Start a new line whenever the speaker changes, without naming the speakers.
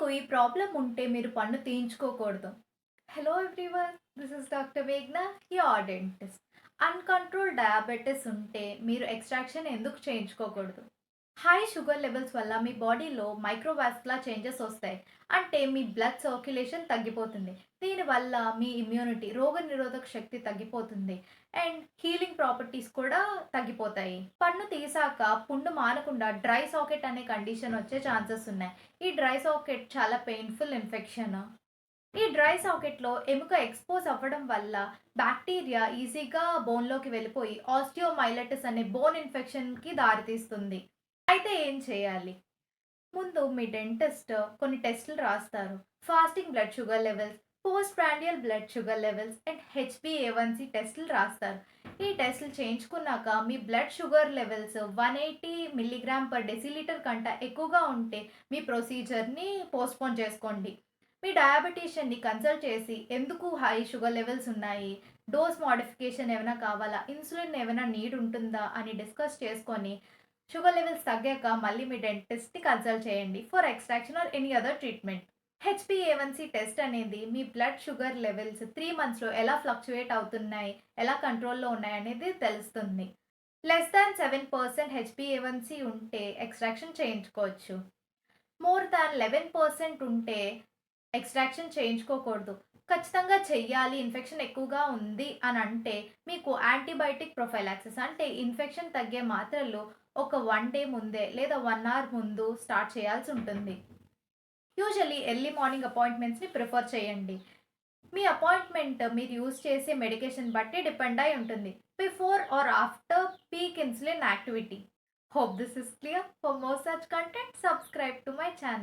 మీకు ఈ ప్రాబ్లమ్ ఉంటే మీరు పన్ను తీయించుకోకూడదు. Hello everyone. This is doctor మేఘ్నా, యువర్ డెంటిస్ట్. అన్‌కంట్రోల్డ్ డయాబెటిస్ ఉంటే మీరు ఎక్స్‌ట్రాక్షన్ ఎందుకు చేయించుకోకూడదు? హై షుగర్ లెవెల్స్ వల్ల మీ బాడీలో మైక్రోవాస్కులర్ చేంజెస్ వస్తాయి. అంటే మీ బ్లడ్ సర్క్యులేషన్ తగ్గిపోతుంది. దీనివల్ల మీ ఇమ్యూనిటీ రోగనిరోధక శక్తి తగ్గిపోతుంది. అండ్ హీలింగ్ ప్రాపర్టీస్ కూడా తగ్గిపోతాయి. పన్ను తీసాక పుండు మానకుండా డ్రై సాకెట్ అనే కండిషన్ వచ్చే ఛాన్సెస్ ఉన్నాయి. ఈ డ్రై సాకెట్ చాలా పెయిన్‌ఫుల్ ఇన్ఫెక్షన్. ఈ డ్రై సాకెట్‌లో ఎముక ఎక్స్‌పోజ్ అవ్వడం వల్ల బాక్టీరియా ఈజీగా బోన్‌లోకి వెళ్ళిపోయి ఆస్టియోమైలైటిస్ అనే బోన్ ఇన్ఫెక్షన్‌కి దారితీస్తుంది. అయితే ఏం చేయాలి? ముందు మీ డెంటిస్ట్ కొన్ని టెస్టులు రాస్తారు. Fasting blood sugar levels, post prandial blood sugar levels and హెచ్‌బీఏవన్సీ టెస్టులు రాస్తారు. ఈ టెస్టులు చేయించుకున్నాక మీ blood sugar levels 180 milligram per decilitre కంటే ఎక్కువగా ఉంటే మీ ప్రొసీజర్‌ని పోస్ట్‌పోన్ చేసుకోండి. మీ డయాబెటిషియన్‌ని కన్సల్ట్ చేసి ఎందుకు హై షుగర్ లెవెల్స్ ఉన్నాయి? డోస్ మోడిఫికేషన్ ఏమైనా కావాలా? ఇన్సులిన్ ఏమైనా నీడ్ ఉంటుందా? అని డిస్కస్ చేసుకొని షుగర్ లెవెల్స్ తగ్గాక మళ్ళీ మీ డెంటిస్ట్‌ని కన్సల్ట్ చేయండి for extraction or any other treatment. హెచ్‌బీఏవన్సీ టెస్ట్ అనేది మీ బ్లడ్ షుగర్ లెవెల్స్ 3 మంత్స్‌లో ఎలా ఫ్లక్చుయేట్ అవుతున్నాయి, ఎలా కంట్రోల్‌లో ఉన్నాయనేది తెలుస్తుంది. లెస్ థాన్ 7% హెచ్‌బీఏవన్సీ ఉంటే ఎక్స్‌ట్రాక్షన్ చేయించుకోవచ్చు. మోర్ థాన్ 11% ఉంటే ఎక్స్‌ట్రాక్షన్ చేయించుకోకూడదు. ఖచ్చితంగా చెయ్యాలి, ఇన్ఫెక్షన్ ఎక్కువగా ఉంది అనంటే మీకు యాంటీబయోటిక్ ప్రొఫైలాక్సిస్ అంటే ఇన్ఫెక్షన్ తగ్గే మాత్రలు ఒక 1 డే ముందే లేదా 1 అవర్ ముందు స్టార్ట్ చేయాల్సుంటుంది. యూజువల్లీ ఎర్లీ మార్నింగ్ అపాయింట్మెంట్స్‌ని ప్రిఫర్ చేయండి. మీ అపాయింట్మెంట్ మీరు యూజ్ చేసే మెడికేషన్ బట్టి డిపెండ్ అయి ఉంటుంది. Before or after peak insulin activity. Hope this is clear. For more such content subscribe to my channel.